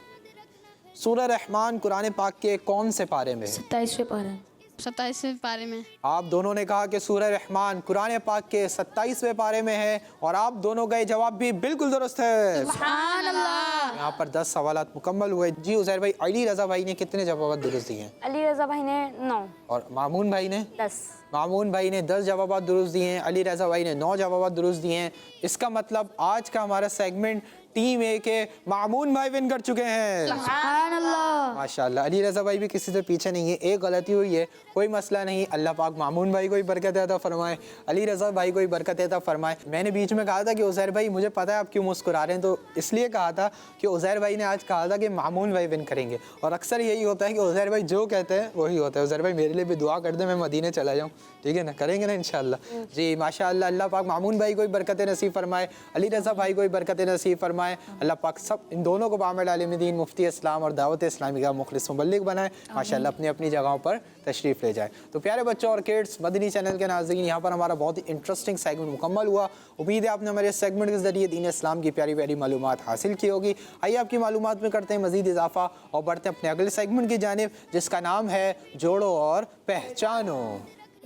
सूरह रहमान कुरान पाक के कौन से पारे में है। 27वें पारे। 27वें पारे में। आप दोनों ने कहा कि सूरह रहमान कुरान पाक के 27वें पारे में है और आप दोनों का ये जवाब भी बिल्कुल दुरुस्त है। यहाँ पर 10 सवालात मुकम्मल हुए। जी उज़ैर भाई, अली रज़ा भाई ने कितने जवाब दुरुस्त दिए हैं। अली रज़ा भाई ने 9 और मामून भाई ने 10। मामून भाई ने 10 जवाब दुरुस्त दिए हैं। अली रज़ा भाई ने 9 जवाब दुरुस्त दिए हैं। इसका मतलब आज का हमारा सेगमेंट टीम ए के मामून भाई विन कर चुके हैं। माशाल्लाह। अली रज़ा भाई भी किसी से पीछे नहीं है, एक गलती हुई है, कोई मसला नहीं। अल्लाह पाक मामून भाई को भी बरकत अता फरमाए, अली रज़ा भाई को भी बरकत अता फरमाए। मैंने बीच में कहा था कि उज़ैर भाई मुझे पता है आप क्यों मुस्कुरा रहे हैं, तो इसलिए कहा था कि उज़ैर भाई ने आज कहा था कि मामून भाई विन करेंगे, और अक्सर यही होता है कि उज़ैर भाई जो कहते हैं वही होता है। उज़ैर भाई मेरे लिए भी दुआ कर दे, मैं मदीने चला जाऊँ, ठीक है ना, करेंगे ना इंशाल्लाह जी। माशाल्लाह, अल्लाह पाक मामून भाई को भी बरकत नसीब फरमाए, अली रज़ा भाई को भी बरकत नसीब फरमाए। अल्लाह पाक सब इन दोनों को बामिल आलिम दीन, मुफ्ती इस्लाम और दावत इस्लामी का मुखलिस मुबल्लिग बनाए, माशाल्लाह अपनी अपनी जगहों पर तशरीफ़ ले जाए। तो प्यारे बच्चों और किड्स, मदनी चैनल के नाज़रीन, यहाँ पर हमारा बहुत ही इंटरेस्टिंग सेगमेंट मुकम्मल हुआ। उम्मीद है आपने हमारे सेगमेंट के ज़रिए दीन इस्लाम की प्यारी प्यारी मालूमात हासिल की होगी। आइए आपकी मालूमात में करते हैं मज़ीद इजाफा और बढ़ते हैं अपने अगले सेगमेंट की जानिब, जिसका नाम है जोड़ो और पहचानो।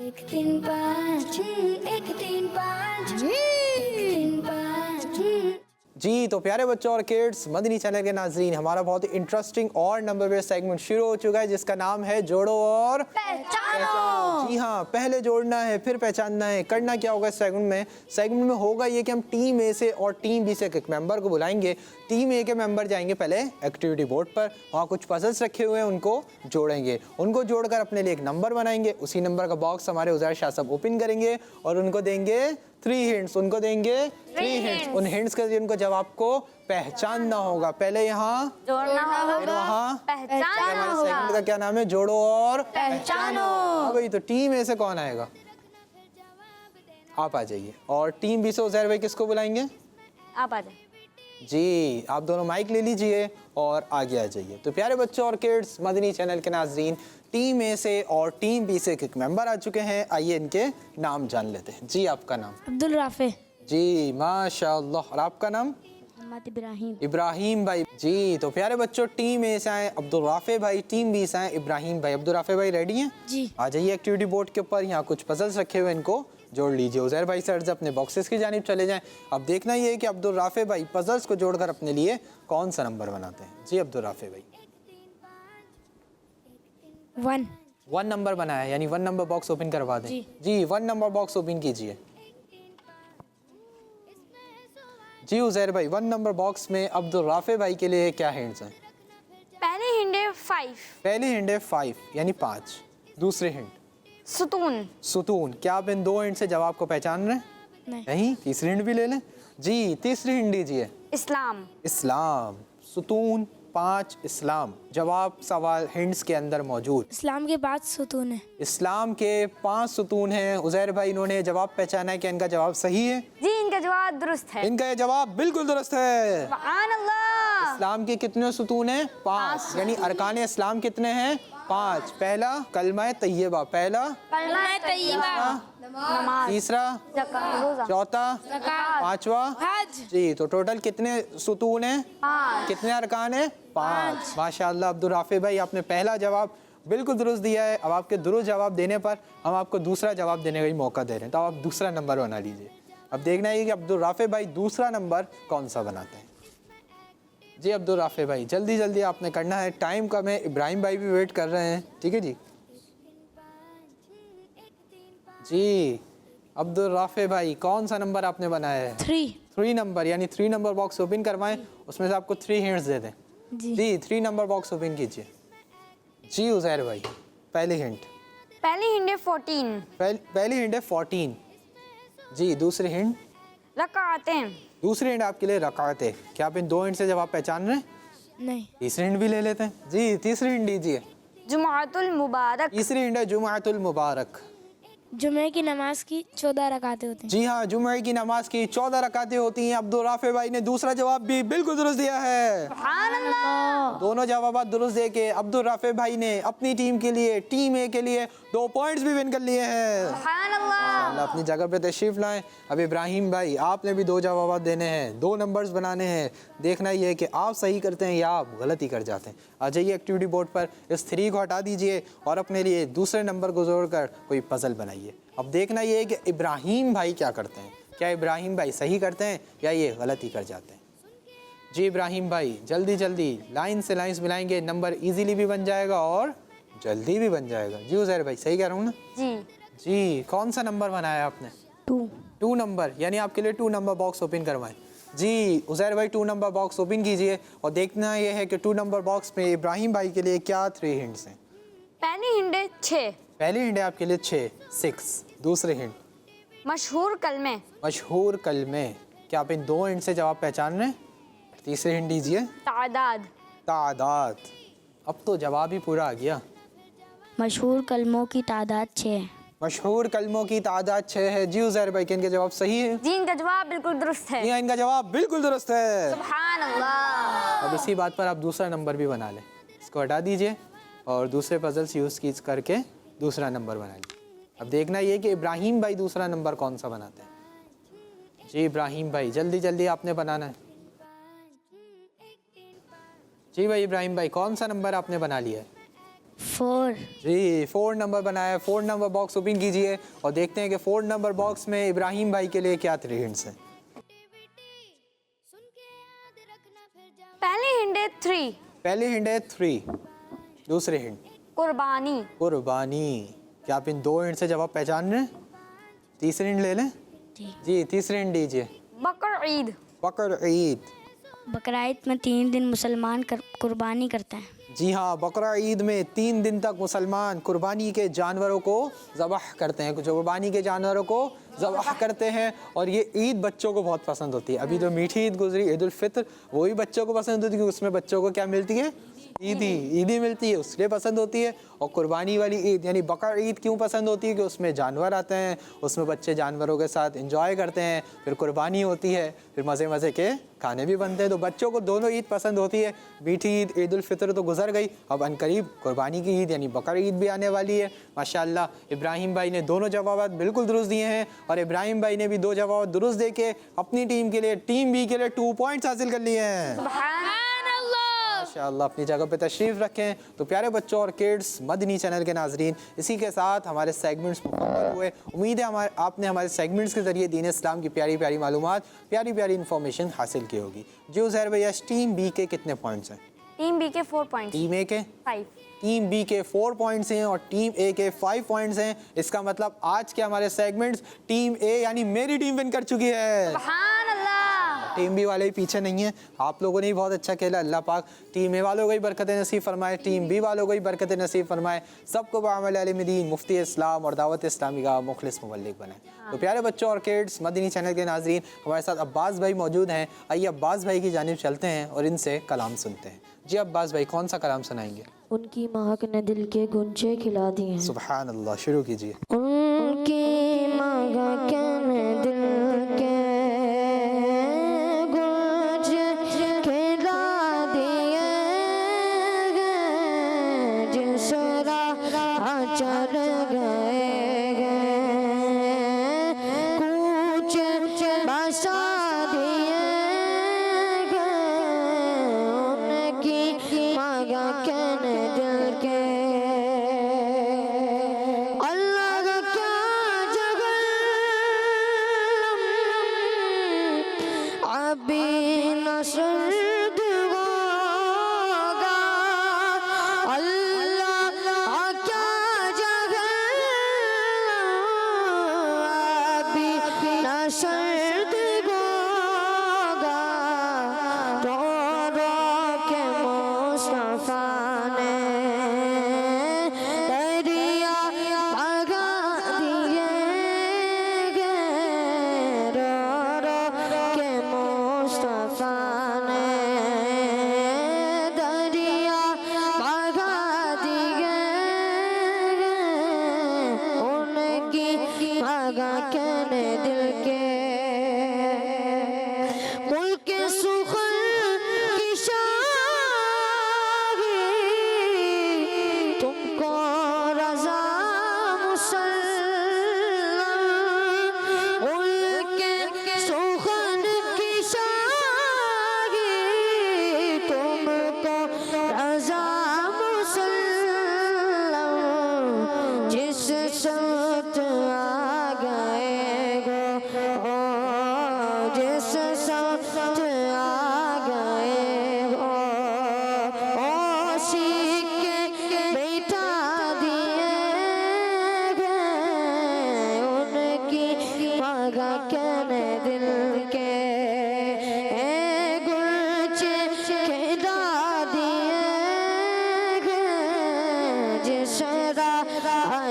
1 3 5 1 3 5 3 5 जी तो प्यारे बच्चों और किड्स, मदनी चैनल के नाजरीन, हमारा बहुत ही इंटरेस्टिंग और नंबर बेस्ड सेगमेंट शुरू हो चुका है, जिसका नाम है जोड़ो और पहचानो। जी हाँ, पहले जोड़ना है फिर पहचानना है। करना क्या होगा इस सेगमेंट में होगा ये कि हम टीम ए से और टीम बी से एक मेंबर को बुलाएंगे। टीम ए के मेंबर जाएंगे पहले एक्टिविटी बोर्ड पर, वहाँ कुछ पजल्स रखे हुए हैं, उनको जोड़ेंगे। उनको जोड़कर अपने लिए एक नंबर बनाएंगे। उसी नंबर का बॉक्स हमारे उज़ैर शाह साहब ओपन करेंगे और उनको देंगे 3 हिंट्स। उनको देंगे 3 हिंट्स। उन हिंट्स के उनको जवाब को पहचानना होगा। पहले यहाँ जोड़ना फिर होगा, वहाँ। पहचानना हमारे होगा। सेगमेंट का क्या नाम है? जोड़ो और पहचानो। हाँ भाई, तो टीम ए से कौन आएगा? आप आ जाइए। और टीम बी से उज़ैर भाई किसको बुलाएंगे? आप आ जाए जी, आप दोनों माइक ले लीजिए और आगे आ जाइए। तो प्यारे बच्चों और किड्स, मदनी चैनल के नाजरीन, टीम ए से और टीम बी से एक मेंबर आ चुके हैं। आइए इनके नाम जान लेते हैं। जी, आपका नाम? अब्दुल राफे। जी माशाअल्लाह। और आपका नाम? मोहम्मद इब्राहिम। इब्राहिम भाई। जी तो प्यारे बच्चों, टीम ए से आए अब्दुल राफे भाई, टीम बी से आए इब्राहिम भाई। अब्दुल राफे भाई रेडी हैं? जी। आ जाइए एक्टिविटी बोर्ड के ऊपर, यहाँ कुछ पजल्स रखे हुए, इनको जोड़ लीजिए। उज़ैर भाई सर अपने बॉक्सेस की जानिब चले जाएं। अब देखना ये है कि अब्दुल राफे भाई पजल्स को जोड़कर अपने लिए कौन सा नंबर बनाते हैं। जी अब्दुल राफे भाई। 1 नंबर बनाया, यानी 1 नंबर बॉक्स ओपन करवा दें। जी 1 नंबर बॉक्स ओपन कीजिए। जी उज़ैर भाई, 1 नंबर बॉक्स में अब्दुल राफे भाई के लिए क्या हिंट्स हैं? पहले हिंडे 5 पहले हिंट है 5 यानी 5। दूसरे हिंट सुतून। सुतून। क्या आप इन 2 हिंट से जवाब को पहचान रहे हैं? नहीं। तीसरी हिंट भी ले लें। जी तीसरी हिंट दीजिए। इस्लाम। इस्लाम। सुतून 5 इस्लाम। जवाब सवाल हिंट्स के अंदर मौजूद। इस्लाम के 5 सुतून है। इस्लाम के 5 सुतून हैं। उज़ैर भाई इन्होंने जवाब पहचाना है कि इनका जवाब सही है? जी इनका जवाब दुरुस्त है। इनका ये जवाब बिल्कुल दुरुस्त है। सुभान अल्लाह। इस्लाम के कितने सुतून हैं? 5। यानी अरकान इस्लाम कितने हैं? 5। पहला कलमा तैयबा, पहला कलमा तैयबा, नमाज, तीसरा ज़कात, रोज़ा, चौथा, पांचवा हज। जी तो टोटल कितने सुतून हैं? 5। कितने अरकान हैं? 5। माशाअल्लाह अब्दुल राफे भाई, आपने पहला जवाब बिल्कुल दुरुस्त दिया है। अब आपके दुरुस्त जवाब देने पर हम आपको दूसरा जवाब देने का ही मौका दे रहे हैं, तो आप दूसरा नंबर बना लीजिए। अब देखना है कि अब्दुल राफे भाई दूसरा नंबर कौन सा बनाते हैं। जी अब्दुल राफे भाई जल्दी जल्दी आपने करना है, टाइम कम है। इब्राहिम भाई भी वेट कर रहे हैं, ठीक है जी। जी अब्दुल राफे भाई कौन सा नंबर आपने बनाया है? 3 नंबर, यानी 3 नंबर बॉक्स ओपन करवाएं, उसमें से आपको 3 हिंट्स दे दें। जी 3 नंबर बॉक्स ओपन कीजिए। जी उज़ैर भाई पहली हिंट। पहली हिंडे 14 पहली हिंट है 14। जी दूसरी हिंट। रकातें। दूसरी हिंट आपके लिए रकात है। क्या आप इन 2 हिंट से जवाब पहचान रहे हैं? नहीं। तीसरी हिंट भी ले लेते हैं। जी तीसरी हिंट दीजिए। जुमातुल मुबारक। तीसरी हिंट है जुमातुल मुबारक। जुमे की नमाज की 14 रकातें होती हैं। जी हाँ, जुमे की नमाज की 14 रकातें होती हैं। अब्दुल राफे भाई ने दूसरा जवाब भी बिल्कुल दुरुस्त दिया है। सुभान अल्लाह। दोनों जवाब दुरुस्त दे के अब्दुल राफे भाई ने अपनी टीम के लिए, टीम ए के लिए 2 पॉइंट्स भी विन कर लिए हैं। सुभान अल्लाह। अल्लाह अपनी जगह पे तशरीफ लाएं। अब इब्राहिम भाई आपने भी 2 जवाब देने हैं, 2 नंबर्स बनाने हैं। देखना ये है कि आप सही करते हैं या आप गलती कर जाते हैं। आ जाइए एक्टिविटी बोर्ड पर, इस 3 को हटा दीजिए और अपने लिए दूसरे नंबर को जोड़कर कोई पजल बनाइए। अब देखना ये है कि इब्राहिम भाई क्या करते हैं। क्या इब्राहिम भाई सही करते हैं या ये गलती कर जाते हैं? जी इब्राहिम भाई जल्दी जल्दी लाइन से लाइंस मिलाएंगे, नंबर इजीली भी बन जाएगा और जल्दी भी बन जाएगा। जी उज़ैर भाई सही कह रहा हूँ ना? जी जी कौन सा नंबर बनाया आपने? 2 2 नंबर, यानी आपके लिए 2 नंबर बॉक्स ओपन करवाएं। जी उज़ैर भाई 2 नंबर बॉक्स ओपन कीजिए और देखना ये है कि 2 नंबर बॉक्स में इब्राहिम भाई के लिए क्या 3 हिंट्स हैं। पहली हिंट है 6। पहली हिंट है आपके लिए 6। दूसरे हिंट मशहूर कलमे। मशहूर कलमे। क्या आप इन 2 हिंट से जवाब पहचान रहे हैं? तीसरे हिंट दीजिए। तादाद। तादाद। अब तो जवाब ही पूरा आ गया। मशहूर कलमों की तादाद 6। मशहूर कलमों की तादाद 6 है। जी उज़ैर भाई, क्या इनका जवाब सही है? जी इनका जवाब बिल्कुल दुरुस्त है। जी हाँ, इनका जवाब बिल्कुल दुरुस्त है। सुभान अल्लाह। अब इसी बात पर आप दूसरा नंबर भी बना लें। इसको हटा दीजिए और दूसरे पजल्स यूज़ कीज करके दूसरा नंबर बना लीजिए। अब देखना ये कि इब्राहिम भाई दूसरा नंबर कौन सा बनाते हैं। जी इब्राहिम भाई जल्दी जल्दी आपने बनाना है। जी भाई इब्राहिम भाई कौन सा नंबर आपने बना लिया है? 4। जी 4 नंबर बनाया है। 4 नंबर बॉक्स ओपन कीजिए और देखते हैं कि 4 नंबर बॉक्स में इब्राहिम भाई के लिए क्या 3 हिंट्स हैं। पहली हिंट है 3। पहली हिंट है 3। दूसरे हिंट कुर्बानी। कुर्बानी। क्या आप इन 2 हिंट से जवाब पहचान रहे हैं? तीसरी हिंट ले लें। जी तीसरी हिंट दीजिए। बकर ईद। बकर ईद। बकरा ईद में 3 दिन मुसलमान कुर्बानी करते हैं। जी हाँ, बकरा ईद में 3 दिन तक मुसलमान कुर्बानी के जानवरों को ज़बह करते हैं। कुछ कुर्बानी के जानवरों को ज़बह करते हैं और ये ईद बच्चों को बहुत पसंद होती है। अभी जो मीठी ईद गुजरी ईद उल फित्र, वही बच्चों को पसंद होती है क्योंकि उसमें बच्चों को क्या मिलती है? ईदी मिलती है, उसलिए पसंद होती है। और कुर्बानी वाली ईद यानी बकर ईद क्यों पसंद होती है कि उसमें जानवर आते हैं, उसमें बच्चे जानवरों के साथ एंजॉय करते हैं, फिर कुर्बानी होती है, फिर मज़े मज़े के खाने भी बनते हैं। तो बच्चों को दोनों ईद पसंद होती है। मीठी ईद ईद उल फित्र तो गुजर गई, अब अनकरीब कुर्बानी की ईद यानी बकर ईद भी आने वाली है। माशाल्लाह इब्राहिम भाई ने दोनों जवाब बिल्कुल दुरुस्त दिए हैं और इब्राहिम भाई ने भी 2 जवाब दुरुस्त दे के अपनी टीम के लिए, टीम बी के लिए 2 पॉइंट्स हासिल कर लिए हैं। माशाअल्लाह अपनी जगह पे तशरीफ़ रखें। तो प्यारे बच्चों और किड्स मदनी चैनल के नाजरीन, इसी के साथ हमारे सेगमेंट्स मुकम्मल हुए। उम्मीद है आपने हमारे सेगमेंट्स के ज़रिए दीन इस्लाम की प्यारी प्यारी मालूमात, प्यारी प्यारी इन्फॉर्मेशन हासिल की होगी। जी उज़ैर भैया, टीम बी के कितने पॉइंट्स हैं? टीम बी के 4 पॉइंट्स। टीम ए के 5। टीम बी के 4 पॉइंट्स हैं और टीम ए के 5 पॉइंट्स हैं। इसका मतलब आज के हमारे सेगमेंट्स टीम ए यानी मेरी टीम विन कर चुकी है। सुभान अल्लाह। टीम बी वाले ही पीछे नहीं है। आप लोगों ने ही बहुत अच्छा खेला। अल्लाह पाक टीम ए वालों को ही बरकत नसीब फरमाए, टीम बी वालों को ही बरकत नसीब फरमाए। सबको बामल आलिम दीन, मुफ्ती इस्लाम और दावत इस्लामी का मुखलिस मुबल्लिग बनाए। तो प्यारे बच्चों और किड्स मदनी चैनल के नाजरीन, हमारे साथ अब्बास भाई मौजूद हैं। आइए अब्बास भाई की जानिब चलते हैं और इनसे कलाम सुनते हैं। जी अब्बास भाई, कौन सा कलाम सुनाएंगे? उनकी महक ने दिल के गुंजे खिला दिए हैं। सुभान अल्लाह, शुरू कीजिए। उनकी महक ने दिल के गुंजे खिला दिए हैं, जिस राह चल गए कुछ बसा दिए उनकी महक ने दिल के। अल्लाह का क्या जगल अभी न सर्द होगा। अल्लाह का क्या जगल अभी न सर्द होगा। रो रो के मुस्तफा ने दरिया भगा दिए गए। रो रो के मुस्तफा ने दरिया भगा दिए गए उनकी भगा कहने दिल के। मुल्क सुखल की शाही तुमको रज़ा मुसल्लम। मुल्क सुखल की शाही तुमको रज़ा मुसल्लम। जिस साथ आ गए गो जिस साथ आ गए हो सीख के बैठा दिए गए उनकी मगा कहने दिल के।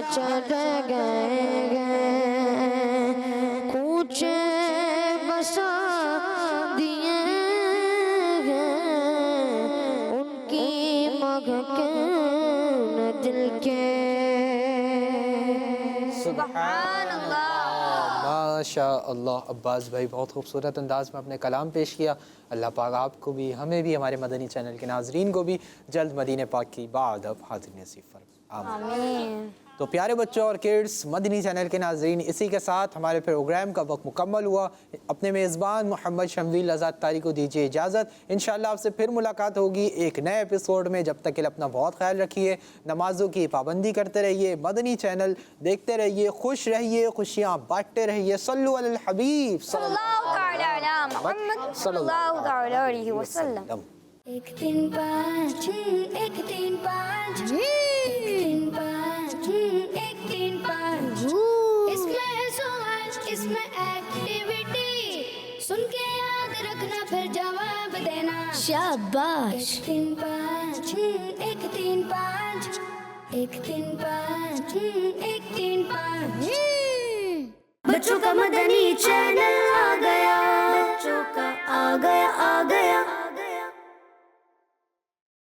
चले गए कूचे बसा दिए उनकी महके न दिल के। सुभान अल्लाह। माशा अल्लाह। अब्बास भाई बहुत खूबसूरत अंदाज में अपने कलाम पेश किया। अल्लाह पाक आपको भी, हमें भी, हमारे मदनी चैनल के नाजरीन को भी जल्द मदीने पाक की बाअदब हाज़िर नसीब फरमाए। आमीन। तो प्यारे बच्चों और किड्स, मदनी चैनल के नाजरीन, इसी के साथ हमारे प्रोग्राम का वक्त मुकम्मल हुआ। अपने मेज़बान मोहम्मद शमवील आज़ाद तारी को दीजिए इजाज़त। इंशाअल्लाह आपसे फिर मुलाकात होगी एक नए एपिसोड में। जब तक के लिए अपना बहुत ख्याल रखिए, नमाज़ों की पाबंदी करते रहिए, मदनी चैनल देखते रहिए, खुश रहिए, खुशियाँ बांटते रहिए। सल्लु अलल हबीब सल्लल्लाहु तआला अला मुहम्मद सल्लल्लाहु तआला अलैहि वसल्लम। एक तीन पाँच, एक तीन पाँच, एक तीन पाँच, एक तीन पाँच। इसमें है सवाल, इसमें एक्टिविटी, सुन के याद रखना फिर जवाब देना। शाबाश। एक तीन पाँच, एक तीन पाँच, एक तीन पाँच, एक तीन पाँच। बच्चों का मदनी चैनल आ गया, बच्चों का आ गया, आ गया।